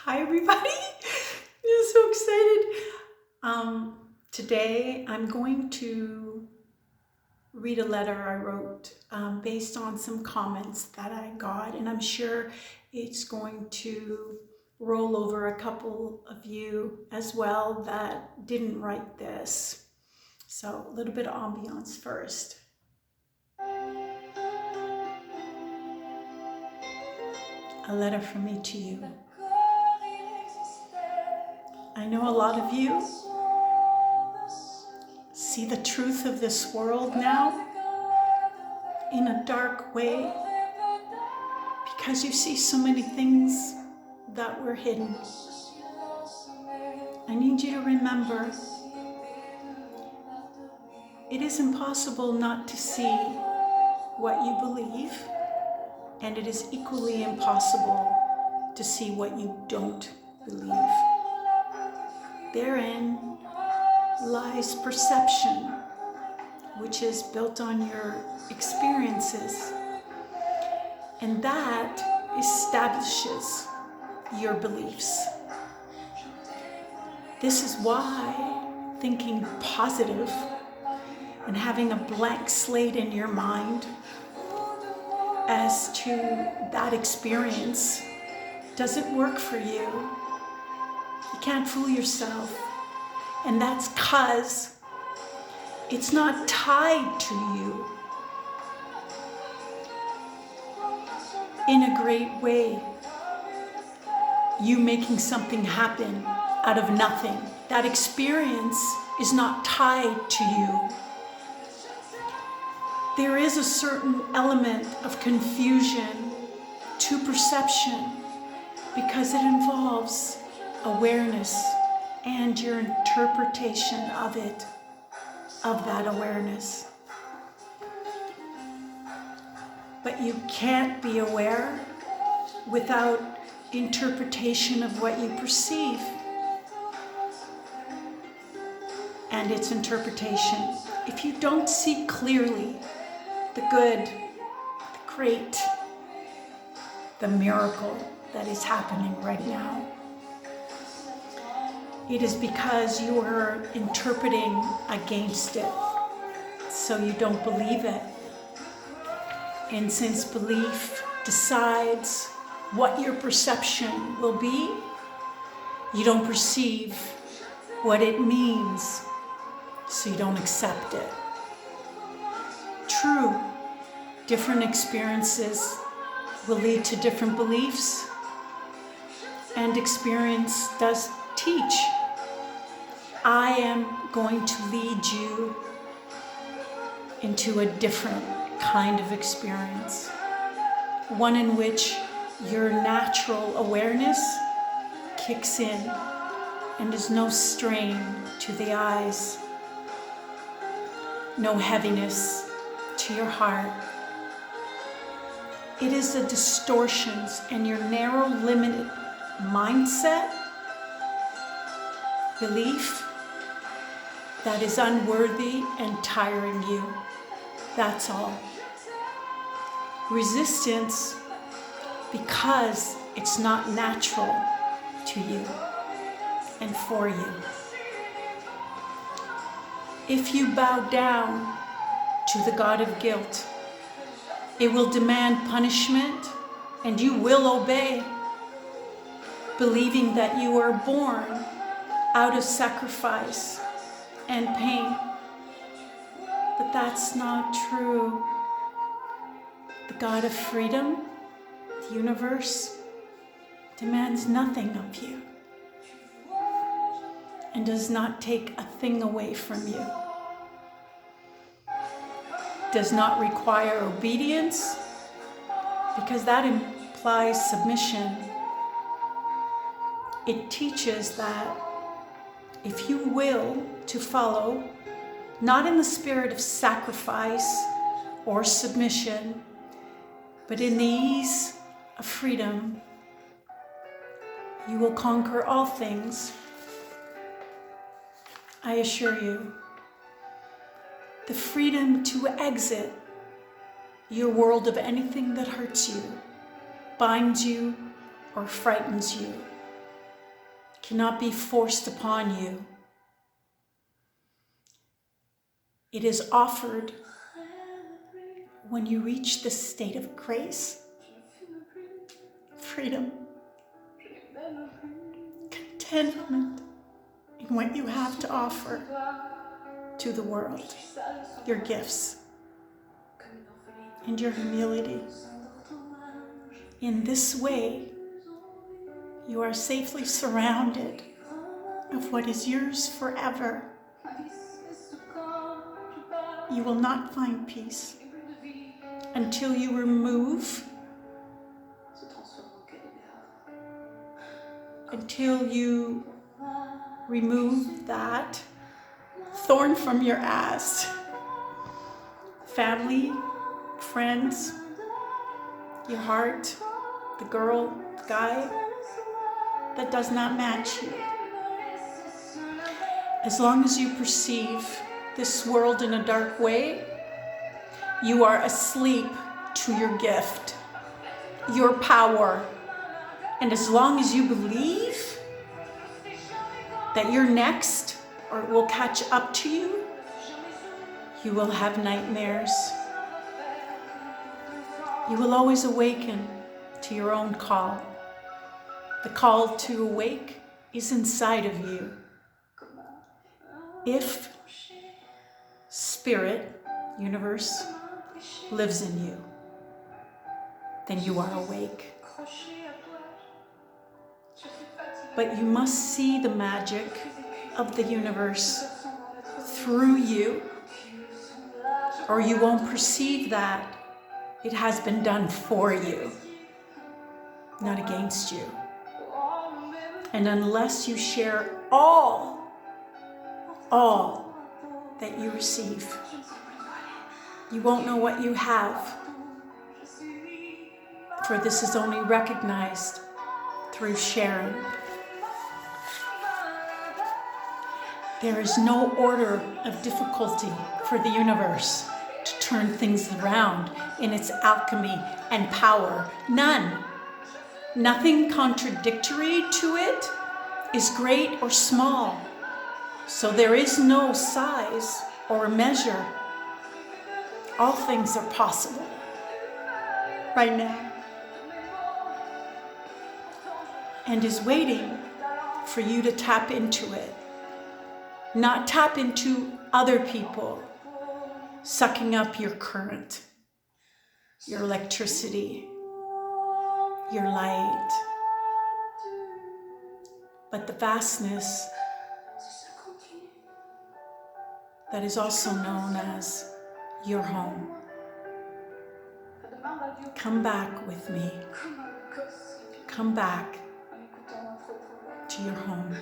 Hi everybody, I'm so excited. Today I'm going to read a letter I wrote based on some comments that I got, and I'm sure it's going to roll over a couple of you as well that didn't write this. So a little bit of ambiance first. A letter from me to you. I know a lot of you see the truth of this world now in a dark way because you see so many things that were hidden. I need you to remember it is impossible not to see what you believe, and it is equally impossible to see what you don't believe. Therein lies perception, which is built on your experiences, and that establishes your beliefs. This is why thinking positive and having a blank slate in your mind as to that experience doesn't work for you. You can't fool yourself. And that's because it's not tied to you in a great way. You making something happen out of nothing. That experience is not tied to you. There is a certain element of confusion to perception because it involves awareness and your interpretation of it, of that awareness. But you can't be aware without interpretation of what you perceive and its interpretation. If you don't see clearly the good, the great, the miracle that is happening right now, it is because you are interpreting against it, so you don't believe it. And since belief decides what your perception will be, you don't perceive what it means, so you don't accept it. True, different experiences will lead to different beliefs, and experience does teach. I am going to lead you into a different kind of experience, one in which your natural awareness kicks in and there's no strain to the eyes, no heaviness to your heart. It is the distortions and your narrow, limited mindset, belief that is unworthy and tiring you. That's all. Resistance because it's not natural to you and for you. If you bow down to the God of guilt, it will demand punishment and you will obey, believing that you are born out of sacrifice and pain. But that's not true. The God of freedom, the universe, demands nothing of you and does not take a thing away from you. Does not require obedience because that implies submission. It teaches that if you will to follow, not in the spirit of sacrifice or submission, but in the ease of freedom, you will conquer all things. I assure you, the freedom to exit your world of anything that hurts you, binds you, or frightens you. cannot be forced upon you. It is offered when you reach the state of grace, freedom, contentment in what you have to offer to the world, your gifts and your humility. In this way, you are safely surrounded of what is yours forever. You will not find peace until you remove that thorn from your ass. Family, friends, your heart, the girl, the guy that does not match you. As long as you perceive this world in a dark way, you are asleep to your gift, your power. And as long as you believe that you're next or it will catch up to you, you will have nightmares. You will always awaken to your own call. The call to awake is inside of you. If spirit, universe, lives in you, then you are awake. But you must see the magic of the universe through you, or you won't perceive that it has been done for you, not against you. And unless you share all that you receive, you won't know what you have. For this is only recognized through sharing. There is no order of difficulty for the universe to turn things around in its alchemy and power. None. Nothing contradictory to it is great or small. So there is no size or measure. All things are possible right now, and is waiting for you to tap into it. Not tap into other people sucking up your current, your electricity, your light, but the vastness that is also known as your home. Come back with me. Come back to your home.